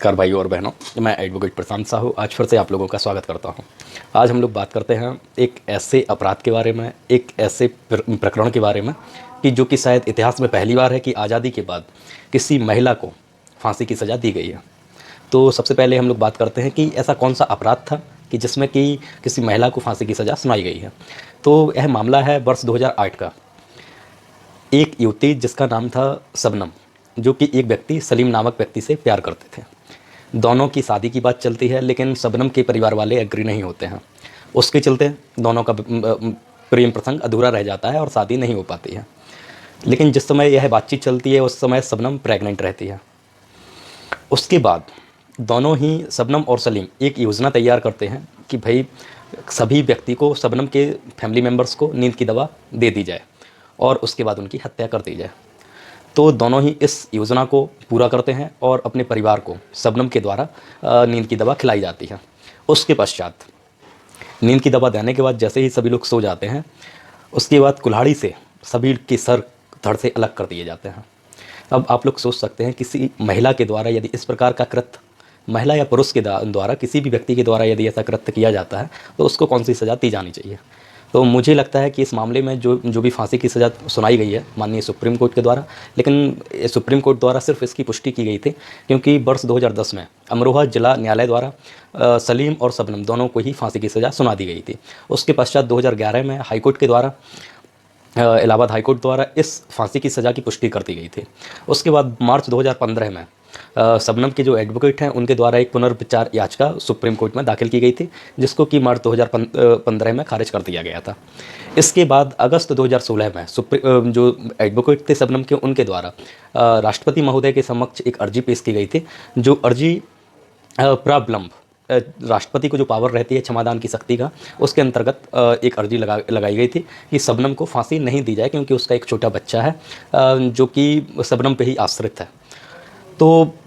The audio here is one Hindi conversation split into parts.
नमस्कार भाइयों और बहनों, मैं एडवोकेट प्रशांत साहू आज फिर से आप लोगों का स्वागत करता हूं। आज हम लोग बात करते हैं एक ऐसे अपराध के बारे में, एक ऐसे प्रकरण के बारे में कि जो कि शायद इतिहास में पहली बार है कि आज़ादी के बाद किसी महिला को फांसी की सज़ा दी गई है। तो सबसे पहले हम लोग बात करते हैं कि ऐसा कौन सा अपराध था कि जिसमें कि किसी महिला को फांसी की सज़ा सुनाई गई है। तो यह मामला है वर्ष 2008 का। एक युवती जिसका नाम था शबनम, जो कि एक व्यक्ति सलीम नामक व्यक्ति से प्यार करते थे। दोनों की शादी की बात चलती है, लेकिन शबनम के परिवार वाले एग्री नहीं होते हैं। उसके चलते दोनों का प्रेम प्रसंग अधूरा रह जाता है और शादी नहीं हो पाती है। लेकिन जिस समय यह बातचीत चलती है उस समय शबनम प्रेग्नेंट रहती है। उसके बाद दोनों ही शबनम और सलीम एक योजना तैयार करते हैं कि भाई सभी व्यक्ति को, शबनम के फैमिली मेम्बर्स को नींद की दवा दे दी जाए और उसके बाद उनकी हत्या कर दी जाए। तो दोनों ही इस योजना को पूरा करते हैं और अपने परिवार को शबनम के द्वारा नींद की दवा खिलाई जाती है। उसके पश्चात नींद की दवा देने के बाद जैसे ही सभी लोग सो जाते हैं, उसके बाद कुल्हाड़ी से सभी के सर धड़ से अलग कर दिए जाते हैं। अब आप लोग सोच सकते हैं किसी महिला के द्वारा यदि इस प्रकार का कृत्य, महिला या पुरुष के द्वारा, किसी भी व्यक्ति के द्वारा यदि ऐसा कृत्य किया जाता है तो उसको कौन सी सज़ा दी जानी चाहिए। तो मुझे लगता है कि इस मामले में जो भी फांसी की सज़ा सुनाई गई है माननीय सुप्रीम कोर्ट के द्वारा, लेकिन सुप्रीम कोर्ट द्वारा सिर्फ इसकी पुष्टि की गई थी क्योंकि वर्ष 2010 में अमरोहा जिला न्यायालय द्वारा सलीम और शबनम दोनों को ही फांसी की सज़ा सुना दी गई थी। उसके पश्चात 2011 में हाईकोर्ट के द्वारा, इलाहाबाद हाईकोर्ट द्वारा इस फांसी की सज़ा की पुष्टि कर दी गई थी। उसके बाद मार्च 2015 में शबनम के जो एडवोकेट हैं उनके द्वारा एक पुनर्विचार याचिका सुप्रीम कोर्ट में दाखिल की गई थी, जिसको कि मार्च 2015 में खारिज कर दिया गया था। इसके बाद अगस्त 2016 में जो एडवोकेट थे शबनम के, उनके द्वारा राष्ट्रपति महोदय के समक्ष एक अर्जी पेश की गई थी। जो अर्जी प्रावलंब, राष्ट्रपति को जो पावर रहती है क्षमादान की शक्ति का, उसके अंतर्गत एक अर्जी लगाई गई थी कि शबनम को फांसी नहीं दी जाए क्योंकि उसका एक छोटा बच्चा है जो कि शबनम पे ही आश्रित है। तो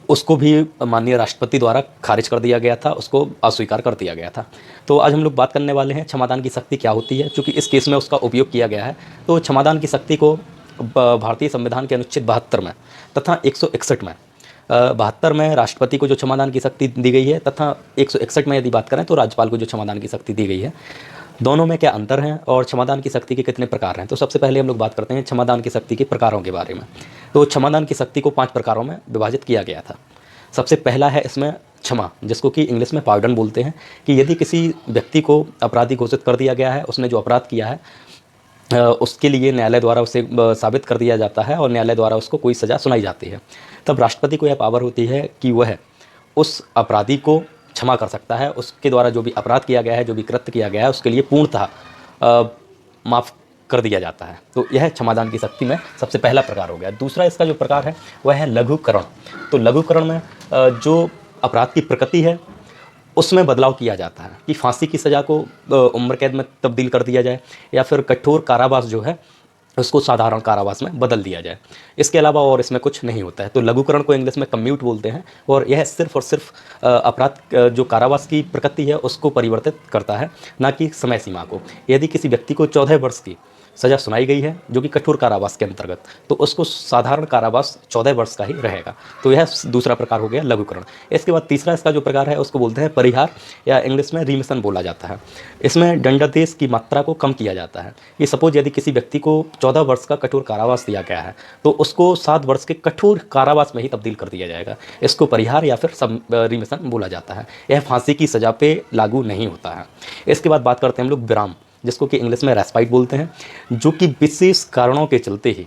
उसको भी माननीय राष्ट्रपति द्वारा खारिज कर दिया गया था, उसको अस्वीकार कर दिया गया था। तो आज हम लोग बात करने वाले हैं क्षमादान की शक्ति क्या होती है, क्योंकि इस केस में उसका उपयोग किया गया है। तो क्षमादान की शक्ति को भारतीय संविधान के अनुच्छेद 72 में तथा 161 में, 72 में राष्ट्रपति को जो क्षमादान की शक्ति दी गई है तथा 161 में यदि बात करें तो राज्यपाल को जो क्षमादान की शक्ति दी गई है। दोनों में क्या अंतर है और क्षमादान की शक्ति के कितने प्रकार हैं। तो सबसे पहले हम लोग बात करते हैं क्षमादान की शक्ति के प्रकारों के बारे में। तो क्षमादान की शक्ति को 5 प्रकारों में विभाजित किया गया था। सबसे पहला है इसमें क्षमा, जिसको कि इंग्लिश में पार्डन बोलते हैं, कि यदि किसी व्यक्ति को अपराधी घोषित कर दिया गया है, उसने जो अपराध किया है उसके लिए न्यायालय द्वारा उसे साबित कर दिया जाता है और न्यायालय द्वारा उसको कोई सज़ा सुनाई जाती है, तब राष्ट्रपति को यह पावर होती है कि वह उस अपराधी को क्षमा कर सकता है। उसके द्वारा जो भी अपराध किया गया है, जो भी कृत्य किया गया है, उसके लिए पूर्णतः माफ़ कर दिया जाता है। तो यह क्षमादान की शक्ति में सबसे पहला प्रकार हो गया। दूसरा इसका जो प्रकार है वह है लघुकरण। तो लघुकरण में जो अपराध की प्रकृति है उसमें बदलाव किया जाता है कि फांसी की सज़ा को उम्र कैद में तब्दील कर दिया जाए या फिर कठोर कारावास जो है उसको साधारण कारावास में बदल दिया जाए। इसके अलावा और इसमें कुछ नहीं होता है। तो लघुकरण को इंग्लिश में कम्यूट बोलते हैं और यह सिर्फ और सिर्फ अपराध जो कारावास की प्रकृति है उसको परिवर्तित करता है, ना कि समय सीमा को। यदि किसी व्यक्ति को 14 वर्ष की सज़ा सुनाई गई है जो कि कठोर कारावास के अंतर्गत, तो उसको साधारण कारावास 14 वर्ष का ही रहेगा। तो यह दूसरा प्रकार हो गया लघुकरण। इसके बाद तीसरा इसका जो प्रकार है उसको बोलते हैं परिहार, या इंग्लिश में रिमिशन बोला जाता है। इसमें दंडादेश की मात्रा को कम किया जाता है। ये सपोज यदि किसी व्यक्ति को 14 वर्ष का कठोर कारावास दिया गया है तो उसको 7 वर्ष के कठोर कारावास में ही तब्दील कर दिया जाएगा। इसको परिहार या फिर रिमिशन बोला जाता है। यह फांसी की सज़ा पे लागू नहीं होता है। इसके बाद बात करते हैं हम लोग विराम, जिसको कि इंग्लिश में रेस्पाइट बोलते हैं, जो कि विशेष कारणों के चलते ही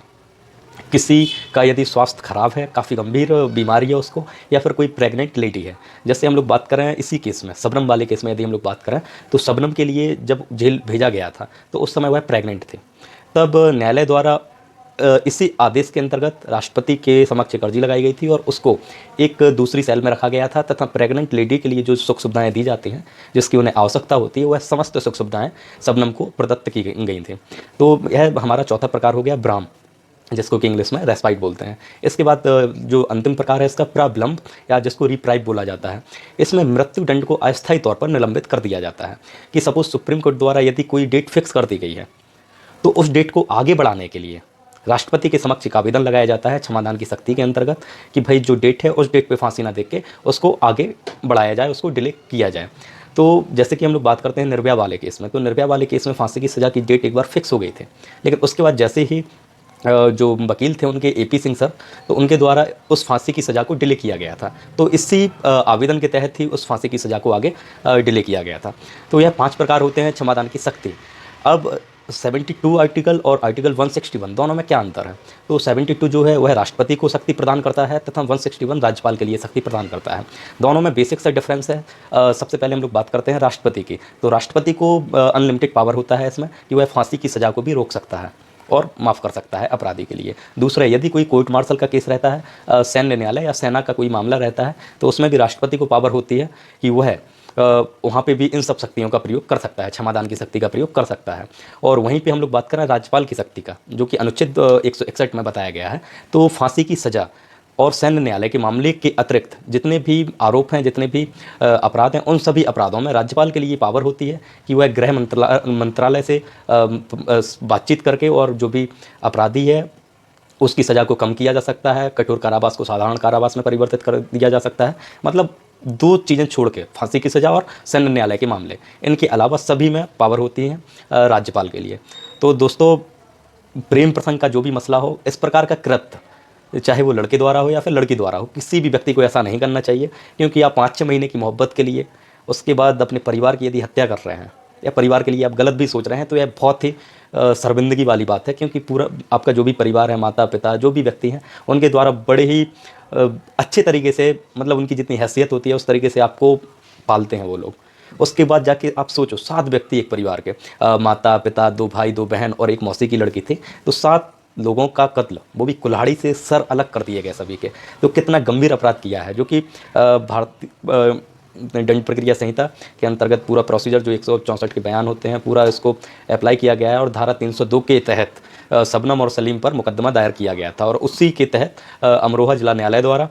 किसी का यदि स्वास्थ्य खराब है, काफ़ी गंभीर बीमारी है उसको, या फिर कोई प्रेग्नेंट लेडी है। जैसे हम लोग बात कर रहे हैं इसी केस में, शबनम वाले केस में यदि हम लोग बात करें तो शबनम के लिए जब जेल भेजा गया था तो उस समय वह प्रेग्नेंट थे। तब न्यायालय द्वारा इसी आदेश के अंतर्गत राष्ट्रपति के समक्ष एक अर्जी लगाई गई थी और उसको एक दूसरी सेल में रखा गया था तथा प्रेग्नेंट लेडी के लिए जो सुख सुविधाएं दी जाती हैं, जिसकी उन्हें आवश्यकता होती है, वह समस्त सुख सुविधाएं शबनम को प्रदत्त की गई थी। तो यह हमारा चौथा प्रकार हो गया विराम, जिसको कि इंग्लिश में रेस्पाइट बोलते हैं। इसके बाद जो अंतिम प्रकार है इसका प्रावलंब, या जिसको रिप्राइव बोला जाता है। इसमें मृत्यु दंड को अस्थायी तौर पर निलंबित कर दिया जाता है कि सपोज सुप्रीम कोर्ट द्वारा यदि कोई डेट फिक्स कर दी गई है तो उस डेट को आगे बढ़ाने के लिए राष्ट्रपति के समक्ष एक आवेदन लगाया जाता है क्षमादान की शक्ति के अंतर्गत कि भाई जो डेट है उस डेट पे फांसी ना दे के उसको आगे बढ़ाया जाए, उसको डिले किया जाए। तो जैसे कि हम लोग बात करते हैं निर्भया वाले केस में, तो निर्भया वाले केस में फांसी की सज़ा की डेट एक बार फिक्स हो गई थी, लेकिन उसके बाद जैसे ही जो वकील थे उनके एपी सिंह सर, तो उनके द्वारा उस फांसी की सज़ा को डिले किया गया था। तो इसी आवेदन के तहत ही उस फांसी की सज़ा को आगे डिले किया गया था। तो यह 5 प्रकार होते हैं क्षमादान की शक्ति। अब 72 आर्टिकल और आर्टिकल 161 दोनों में क्या अंतर है? तो 72 जो है वह राष्ट्रपति को शक्ति प्रदान करता है तथा 161 राज्यपाल के लिए शक्ति प्रदान करता है। दोनों में बेसिक सा डिफरेंस है। सबसे पहले हम लोग बात करते हैं राष्ट्रपति की। तो राष्ट्रपति को अनलिमिटेड पावर होता है इसमें कि वह फांसी की सज़ा को भी रोक सकता है और माफ़ कर सकता है अपराधी के लिए। दूसरा, यदि कोई कोर्ट मार्शल का केस रहता है, सैन्य न्यायालय या सेना का कोई मामला रहता है, तो उसमें भी राष्ट्रपति को पावर होती है कि वह वहाँ पे भी इन सब शक्तियों का प्रयोग कर सकता है, क्षमादान की शक्ति का प्रयोग कर सकता है। और वहीं पे हम लोग बात करें राज्यपाल की शक्ति का, जो कि अनुच्छेद 161 में बताया गया है। तो फांसी की सज़ा और सैन्य न्यायालय के मामले के अतिरिक्त जितने भी आरोप हैं, जितने भी अपराध हैं, उन सभी अपराधों में राज्यपाल के लिए पावर होती है कि वह गृह मंत्रालय से बातचीत करके और जो भी अपराधी है उसकी सज़ा को कम किया जा सकता है, कठोर कारावास को साधारण कारावास में परिवर्तित कर दिया जा सकता है। मतलब 2 चीज़ें छोड़ के, फांसी की सज़ा और सैन्य न्यायालय के मामले, इनके अलावा सभी में पावर होती है राज्यपाल के लिए। तो दोस्तों, प्रेम प्रसंग का जो भी मसला हो, इस प्रकार का कृत्य चाहे वो लड़के द्वारा हो या फिर लड़की द्वारा हो, किसी भी व्यक्ति को ऐसा नहीं करना चाहिए, क्योंकि आप 5-6 महीने की मोहब्बत के लिए उसके बाद अपने परिवार की यदि हत्या कर रहे हैं या परिवार के लिए आप गलत भी सोच रहे हैं, तो यह बहुत ही शर्मिंदगी वाली बात है। क्योंकि पूरा आपका जो भी परिवार है, माता पिता जो भी व्यक्ति हैं, उनके द्वारा बड़े ही अच्छे तरीके से, मतलब उनकी जितनी हैसियत होती है उस तरीके से आपको पालते हैं वो लोग। उसके बाद जाके आप सोचो, 7 व्यक्ति एक परिवार के, माता पिता, 2 भाई 2 बहन और एक मौसी की लड़की थी, तो 7 लोगों का कत्ल, वो भी कुल्हाड़ी से सर अलग कर दिए गए सभी के। तो कितना गंभीर अपराध किया है, जो कि भारतीय दंड प्रक्रिया संहिता के अंतर्गत पूरा प्रोसीजर जो 164 के बयान होते हैं, पूरा इसको अप्लाई किया गया है और धारा 302 के तहत शबनम और सलीम पर मुकदमा दायर किया गया था और उसी के तहत अमरोहा जिला न्यायालय द्वारा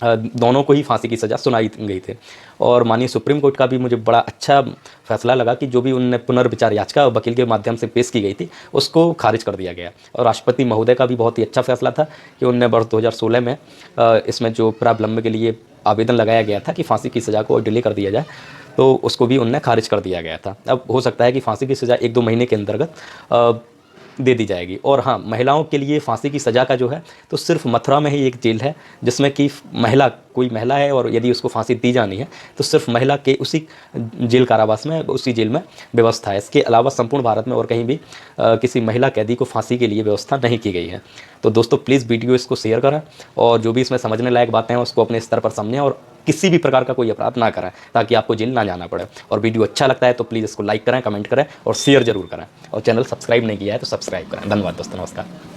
दोनों को ही फांसी की सज़ा सुनाई गई थी। और माननीय सुप्रीम कोर्ट का भी मुझे बड़ा अच्छा फैसला लगा कि जो भी उनने पुनर्विचार याचिका वकील के माध्यम से पेश की गई थी उसको खारिज कर दिया गया। और राष्ट्रपति महोदय का भी बहुत ही अच्छा फैसला था कि उनने वर्ष 2016 में इसमें जो प्रावलंब के लिए आवेदन लगाया गया था कि फांसी की सज़ा को डिले कर दिया जाए, तो उसको भी उनने खारिज कर दिया गया था। अब हो सकता है कि फांसी की सज़ा 1-2 महीने के अंतर्गत दे दी जाएगी। और हाँ, महिलाओं के लिए फांसी की सज़ा का जो है, तो सिर्फ मथुरा में ही एक जेल है जिसमें कि कोई महिला है और यदि उसको फांसी दी जानी है तो सिर्फ महिला के उसी जेल कारावास में, उसी जेल में व्यवस्था है। इसके अलावा संपूर्ण भारत में और कहीं भी किसी महिला कैदी को फांसी के लिए व्यवस्था नहीं की गई है। तो दोस्तों, प्लीज़ वीडियो इसको शेयर करें और जो भी इसमें समझने लायक बातें हैं उसको अपने स्तर पर समझें और किसी भी प्रकार का कोई अपराध ना करें, ताकि आपको जेल ना जाना पड़े। और वीडियो अच्छा लगता है तो प्लीज़ इसको लाइक करें, कमेंट करें और शेयर जरूर करें। और चैनल सब्सक्राइब नहीं किया है तो सब्सक्राइब करें। धन्यवाद दोस्तों, नमस्कार।